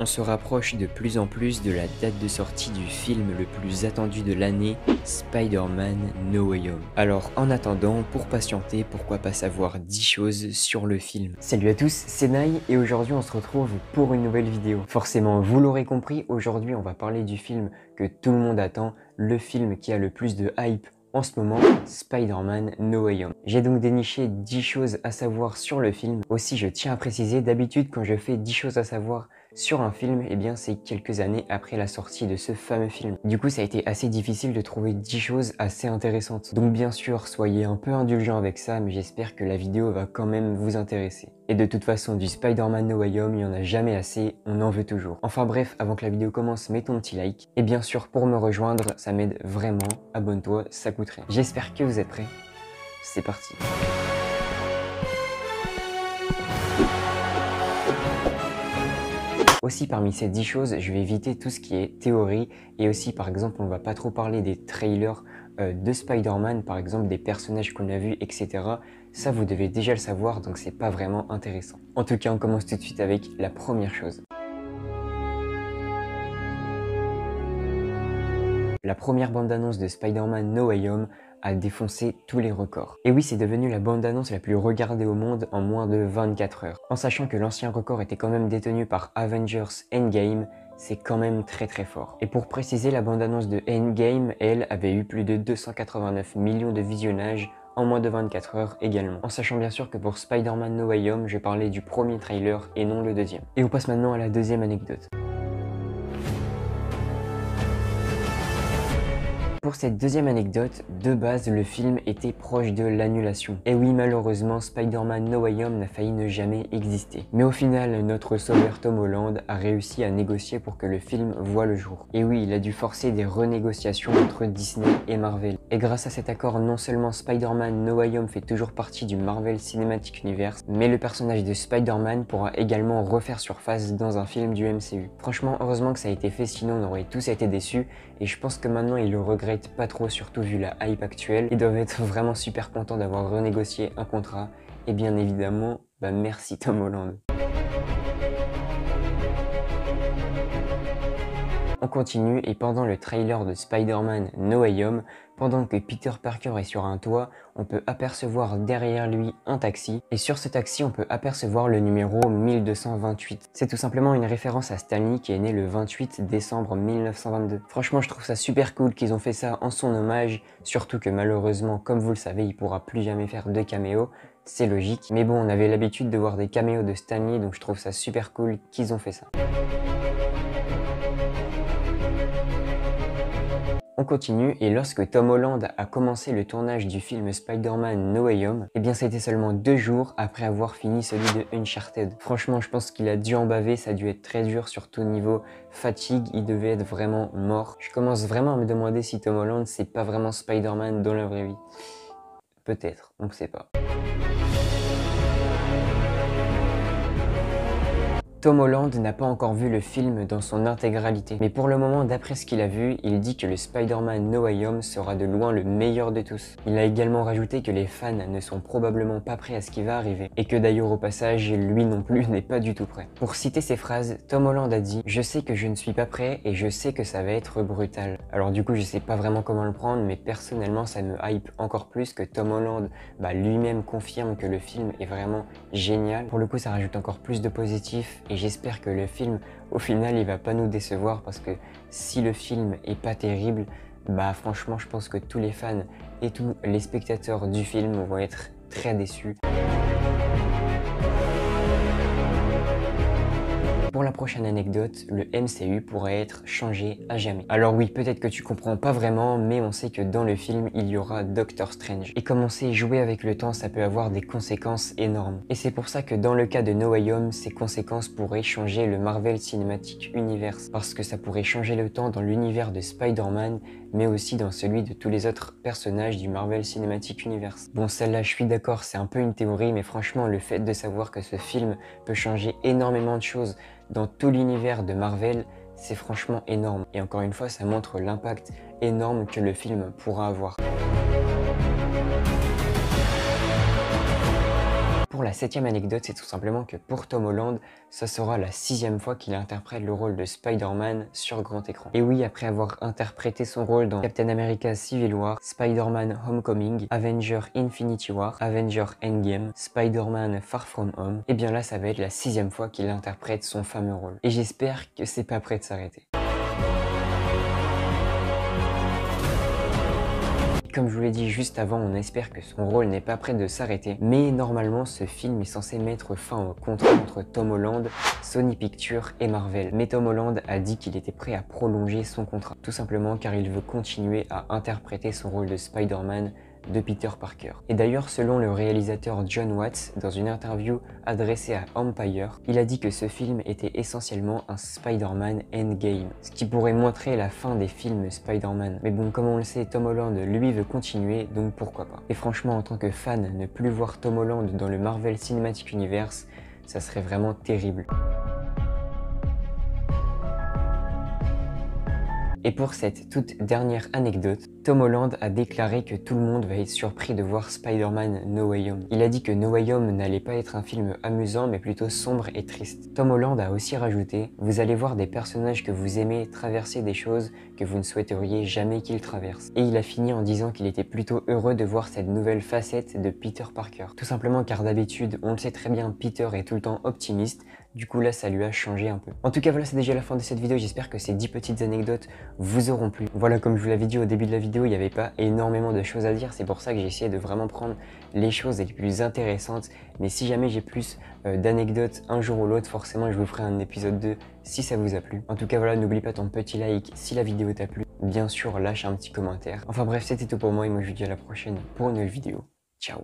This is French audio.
On se rapproche de plus en plus de la date de sortie du film le plus attendu de l'année, Spider-Man No Way Home. Alors en attendant, pour patienter, pourquoi pas savoir 10 choses sur le film. Salut à tous, c'est Nai et aujourd'hui on se retrouve pour une nouvelle vidéo. Forcément, vous l'aurez compris, aujourd'hui on va parler du film que tout le monde attend, le film qui a le plus de hype en ce moment, Spider-Man No Way Home. J'ai donc déniché 10 choses à savoir sur le film. Aussi, je tiens à préciser, d'habitude quand je fais 10 choses à savoir sur un film, eh bien c'est quelques années après la sortie de ce fameux film. Du coup, ça a été assez difficile de trouver 10 choses assez intéressantes. Donc bien sûr, soyez un peu indulgents avec ça, mais j'espère que la vidéo va quand même vous intéresser. Et de toute façon, du Spider-Man No Way Home, il n'y en a jamais assez, on en veut toujours. Enfin bref, avant que la vidéo commence, mets ton petit like. Et bien sûr, pour me rejoindre, ça m'aide vraiment, abonne-toi, ça coûte rien. J'espère que vous êtes prêts. C'est parti. Aussi, parmi ces 10 choses, je vais éviter tout ce qui est théorie et aussi, par exemple, on va pas trop parler des trailers de Spider-Man, par exemple, des personnages qu'on a vus, etc. Ça, vous devez déjà le savoir, donc c'est pas vraiment intéressant. En tout cas, on commence tout de suite avec la première chose. La première bande-annonce de Spider-Man No Way Home a défoncé tous les records. Et oui, c'est devenu la bande-annonce la plus regardée au monde en moins de 24 heures. En sachant que l'ancien record était quand même détenu par Avengers Endgame, c'est quand même très fort. Et pour préciser, la bande-annonce de Endgame, elle, avait eu plus de 289 millions de visionnages en moins de 24 heures également. En sachant bien sûr que pour Spider-Man No Way Home, je parlais du premier trailer et non le deuxième. Et on passe maintenant à la deuxième anecdote. Pour cette deuxième anecdote, de base, le film était proche de l'annulation. Et oui, malheureusement, Spider-Man No Way Home n'a failli ne jamais exister. Mais au final, notre sauveur Tom Holland a réussi à négocier pour que le film voie le jour. Et oui, il a dû forcer des renégociations entre Disney et Marvel. Et grâce à cet accord, non seulement Spider-Man No Way Home fait toujours partie du Marvel Cinematic Universe, mais le personnage de Spider-Man pourra également refaire surface dans un film du MCU. Franchement, heureusement que ça a été fait, sinon on aurait tous été déçus. Et je pense que maintenant, il le regrette pas trop, surtout vu la hype actuelle. Ils doivent être vraiment super contents d'avoir renégocié un contrat. Et bien évidemment, merci Tom Holland. On continue et pendant le trailer de Spider-Man No Way Home, pendant que Peter Parker est sur un toit, on peut apercevoir derrière lui un taxi et sur ce taxi on peut apercevoir le numéro 1228. C'est tout simplement une référence à Stan Lee qui est né le 28 décembre 1922. Franchement, je trouve ça super cool qu'ils ont fait ça en son hommage, surtout que malheureusement, comme vous le savez, il pourra plus jamais faire de caméo. C'est logique, mais bon, on avait l'habitude de voir des caméos de Stan Lee, donc je trouve ça super cool qu'ils ont fait ça. On continue et lorsque Tom Holland a commencé le tournage du film Spider-Man No Way Home, eh bien c'était seulement 2 jours après avoir fini celui de Uncharted. Franchement, je pense qu'il a dû en baver, ça a dû être très dur, surtout niveau fatigue, il devait être vraiment mort. Je commence vraiment à me demander si Tom Holland c'est pas vraiment Spider-Man dans la vraie vie. Peut-être, on ne sait pas. Tom Holland n'a pas encore vu le film dans son intégralité, mais pour le moment, d'après ce qu'il a vu, il dit que le Spider-Man No Way Home sera de loin le meilleur de tous. Il a également rajouté que les fans ne sont probablement pas prêts à ce qui va arriver, et que d'ailleurs au passage, lui non plus n'est pas du tout prêt. Pour citer ses phrases, Tom Holland a dit « Je sais que je ne suis pas prêt et je sais que ça va être brutal ». Alors du coup, je sais pas vraiment comment le prendre, mais personnellement, ça me hype encore plus que Tom Holland lui-même confirme que le film est vraiment génial. Pour le coup, ça rajoute encore plus de positif. Et j'espère que le film, au final, il va pas nous décevoir parce que si le film est pas terrible, franchement, je pense que tous les fans et tous les spectateurs du film vont être très déçus. Pour la prochaine anecdote, le MCU pourrait être changé à jamais. Alors oui, peut-être que tu comprends pas vraiment, mais on sait que dans le film, il y aura Doctor Strange. Et comme on sait, jouer avec le temps, ça peut avoir des conséquences énormes. Et c'est pour ça que dans le cas de No Way Home, ces conséquences pourraient changer le Marvel Cinematic Universe. Parce que ça pourrait changer le temps dans l'univers de Spider-Man, mais aussi dans celui de tous les autres personnages du Marvel Cinematic Universe. Bon, celle-là, je suis d'accord, c'est un peu une théorie, mais franchement, le fait de savoir que ce film peut changer énormément de choses dans tout l'univers de Marvel, c'est franchement énorme. Et encore une fois, ça montre l'impact énorme que le film pourra avoir. pour la 7e anecdote, c'est tout simplement que pour Tom Holland, ça sera la 6e fois qu'il interprète le rôle de Spider-Man sur grand écran. Et oui, après avoir interprété son rôle dans Captain America Civil War, Spider-Man Homecoming, Avenger Infinity War, Avenger Endgame, Spider-Man Far From Home, et bien là ça va être la 6e fois qu'il interprète son fameux rôle. Et j'espère que c'est pas prêt de s'arrêter. Comme je vous l'ai dit juste avant, on espère que son rôle n'est pas prêt de s'arrêter, mais normalement ce film est censé mettre fin au contrat entre Tom Holland, Sony Pictures et Marvel. Mais Tom Holland a dit qu'il était prêt à prolonger son contrat, tout simplement car il veut continuer à interpréter son rôle de Spider-Man de Peter Parker. Et d'ailleurs, selon le réalisateur John Watts, dans une interview adressée à Empire, il a dit que ce film était essentiellement un Spider-Man Endgame, ce qui pourrait montrer la fin des films Spider-Man. Mais bon, comme on le sait, Tom Holland, lui, veut continuer, donc pourquoi pas. Et franchement, en tant que fan, ne plus voir Tom Holland dans le Marvel Cinematic Universe, ça serait vraiment terrible. Et pour cette toute dernière anecdote, Tom Holland a déclaré que tout le monde va être surpris de voir Spider-Man No Way Home. Il a dit que No Way Home n'allait pas être un film amusant mais plutôt sombre et triste. Tom Holland a aussi rajouté « Vous allez voir des personnages que vous aimez traverser des choses que vous ne souhaiteriez jamais qu'ils traversent. » Et il a fini en disant qu'il était plutôt heureux de voir cette nouvelle facette de Peter Parker. Tout simplement car d'habitude, on le sait très bien, Peter est tout le temps optimiste. Du coup là, ça lui a changé un peu. En tout cas, voilà, c'est déjà la fin de cette vidéo. J'espère que ces 10 petites anecdotes vous auront plu. Voilà, comme je vous l'avais dit au début de la vidéo, il n'y avait pas énormément de choses à dire. C'est pour ça que j'ai essayé de vraiment prendre les choses les plus intéressantes. Mais si jamais j'ai plus d'anecdotes un jour ou l'autre, forcément, je vous ferai un épisode 2 si ça vous a plu. En tout cas, voilà, n'oublie pas ton petit like si la vidéo t'a plu. Bien sûr, lâche un petit commentaire. Enfin bref, c'était tout pour moi et moi je vous dis à la prochaine pour une nouvelle vidéo. Ciao.